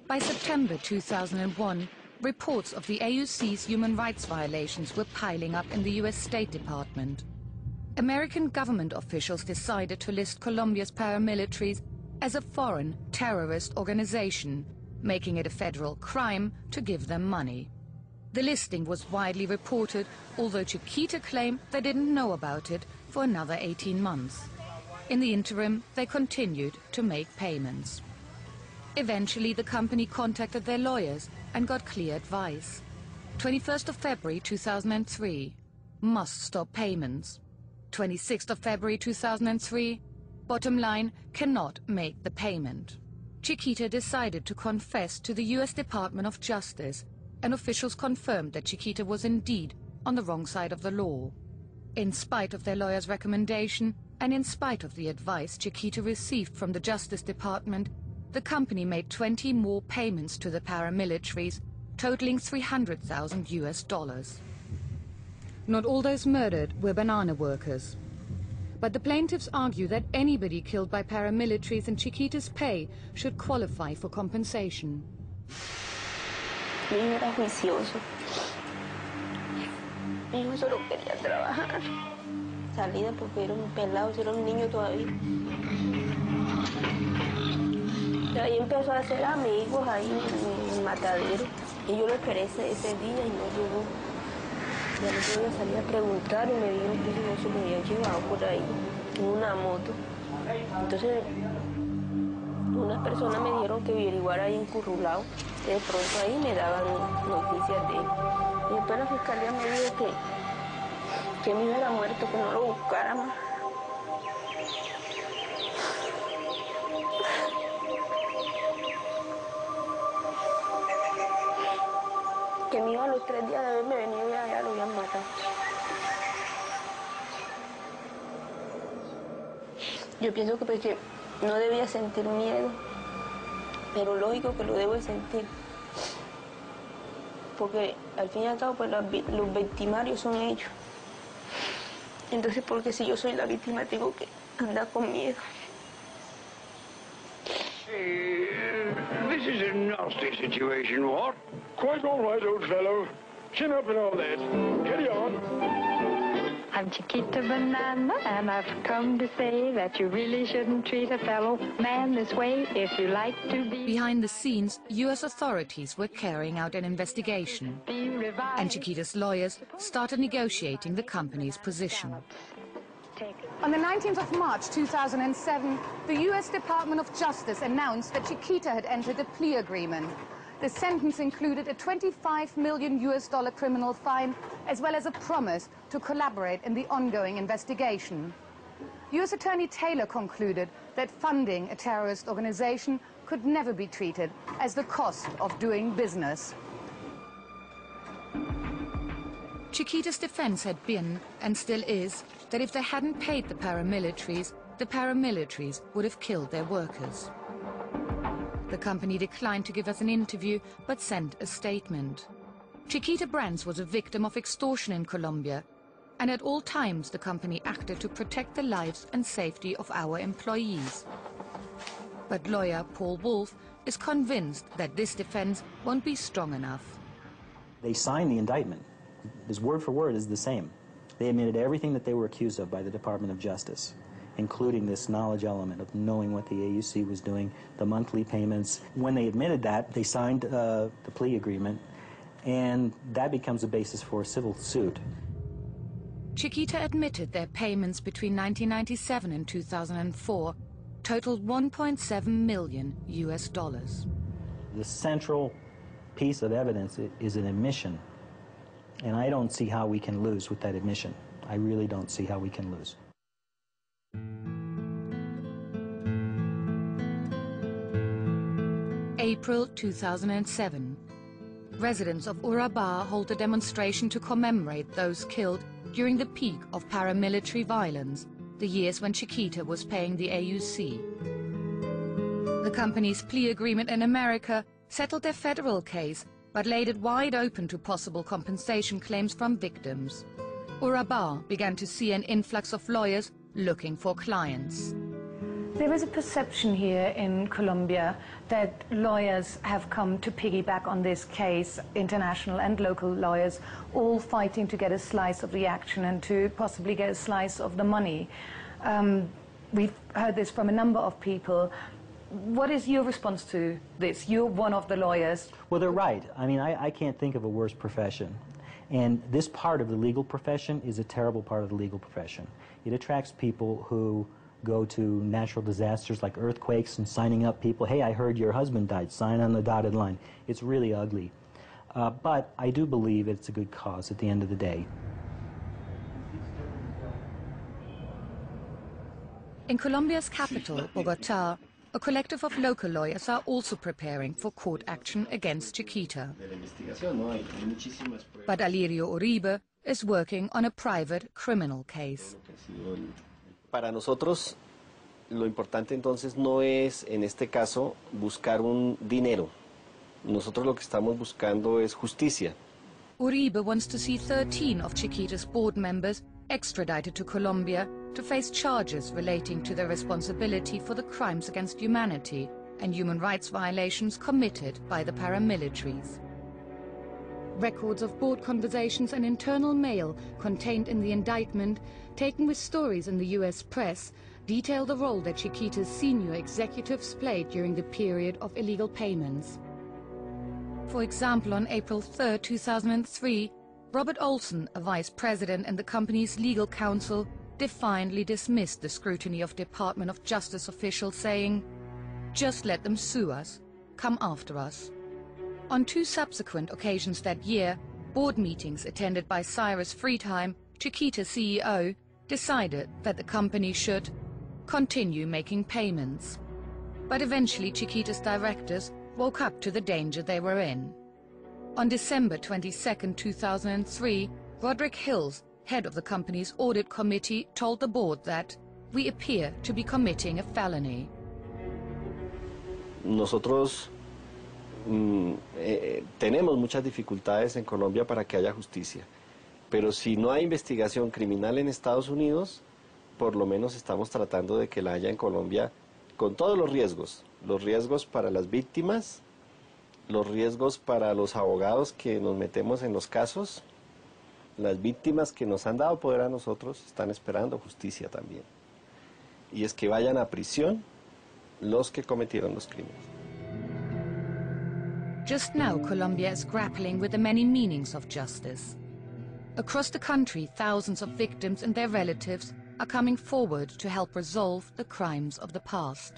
By September 2001, reports of the AUC's human rights violations were piling up in the US State Department. American government officials decided to list Colombia's paramilitaries as a foreign terrorist organization, making it a federal crime to give them money. The listing was widely reported, although Chiquita claimed they didn't know about it for another 18 months. In the interim, they continued to make payments. Eventually, the company contacted their lawyers and got clear advice. 21st of February 2003, must stop payments. 26th of February 2003, bottom line, cannot make the payment. Chiquita decided to confess to the US Department of Justice, and officials confirmed that Chiquita was indeed on the wrong side of the law. In spite of their lawyer's recommendation, and in spite of the advice Chiquita received from the Justice Department, the company made 20 more payments to the paramilitaries, totaling $300,000 US. Not all those murdered were banana workers. But the plaintiffs argue that anybody killed by paramilitaries in Chiquita's pay should qualify for compensation. Mi hijo era juicioso. Mi hijo solo quería trabajar. Salida porque era un pelado, era un niño todavía. Y ahí empezó a hacer amigos ahí en el matadero. Y yo lo esperé ese día y no llegó. Y al otro día salí a preguntar y me dijeron que no se lo habían llevado por ahí en una moto. Entonces, unas personas me dijeron que averiguara ahí encurrulado. De pronto ahí me daban noticias de él. Y después la fiscalía me dijo que mi hijo era muerto, que no lo buscara más. Que mi hijo a los 3 días de haberme venido ya lo habían matado. Yo pienso que porque no debía sentir miedo, pero lógico que lo debo de sentir. Porque al fin y al cabo pues, los victimarios son ellos. Entonces, porque si yo soy la víctima, tengo que andar con miedo. This is a nasty situation, what? Quite all right, old fellow. Chin up and all that. Carry on. I'm Chiquita Banana, and I've come to say that you really shouldn't treat a fellow man this way if you like to be... Behind the scenes, US authorities were carrying out an investigation, and Chiquita's lawyers started negotiating the company's position. On the 19th of March 2007, the US Department of Justice announced that Chiquita had entered a plea agreement. The sentence included a $25 million criminal fine, as well as a promise to collaborate in the ongoing investigation. US Attorney Taylor concluded that funding a terrorist organization could never be treated as the cost of doing business. Chiquita's defense had been, and still is, that if they hadn't paid the paramilitaries would have killed their workers. The company declined to give us an interview, but sent a statement. Chiquita Brands was a victim of extortion in Colombia, and at all times the company acted to protect the lives and safety of our employees. But lawyer Paul Wolf is convinced that this defense won't be strong enough. They signed the indictment. His word for word is the same. They admitted everything that they were accused of by the Department of Justice, including this knowledge element of knowing what the AUC was doing, the monthly payments. When they admitted that, they signed the plea agreement, and that becomes a basis for a civil suit. Chiquita admitted their payments between 1997 and 2004 totaled $1.7 million US. The central piece of evidence is an admission, and I don't see how we can lose with that admission. I really don't see how we can lose. April 2007. Residents of Urabá hold a demonstration to commemorate those killed during the peak of paramilitary violence, the years when Chiquita was paying the AUC. The company's plea agreement in America settled their federal case, but laid it wide open to possible compensation claims from victims. Urabá began to see an influx of lawyers looking for clients. There is a perception here in Colombia that lawyers have come to piggyback on this case, international and local lawyers, all fighting to get a slice of the action and to possibly get a slice of the money. We've heard this from a number of people. What is your response to this? You're one of the lawyers. Well, they're right. I mean, I can't think of a worse profession. And this part of the legal profession is a terrible part of the legal profession. It attracts people who go to natural disasters like earthquakes and signing up people, hey, I heard your husband died, sign on the dotted line. It's really ugly. But I do believe it's a good cause at the end of the day. In Colombia's capital, Bogotá, a collective of local lawyers are also preparing for court action against Chiquita. But Alirio Uribe is working on a private criminal case. Para nosotros, lo importante entonces no es, en este caso, buscar un dinero. Nosotros lo que estamos buscando es justicia. Uribe wants to see 13 of Chiquita's board members extradited to Colombia to face charges relating to their responsibility for the crimes against humanity and human rights violations committed by the paramilitaries. Records of board conversations and internal mail contained in the indictment, taken with stories in the US press, detail the role that Chiquita's senior executives played during the period of illegal payments. For example, on April 3, 2003, Robert Olson, a vice president in the company's legal counsel, defiantly dismissed the scrutiny of Department of Justice officials, saying, "Just let them sue us, come after us." On two subsequent occasions that year, board meetings attended by Cyrus Friedheim, Chiquita CEO, decided that the company should continue making payments. But eventually Chiquita's directors woke up to the danger they were in. On December 22, 2003, Roderick Hills, head of the company's audit committee, told the board that we appear to be committing a felony. Nosotros tenemos muchas dificultades en Colombia para que haya justicia, pero si no hay investigación criminal en Estados Unidos, por lo menos estamos tratando de que la haya en Colombia con todos los riesgos para las víctimas, los riesgos para los abogados que nos metemos en los casos. Las víctimas que nos han dado poder a nosotros están esperando justicia también. Y es que vayan a prisión los que cometieron los crímenes. Just now, Colombia is grappling with the many meanings of justice. Across the country, thousands of victims and their relatives are coming forward to help resolve the crimes of the past.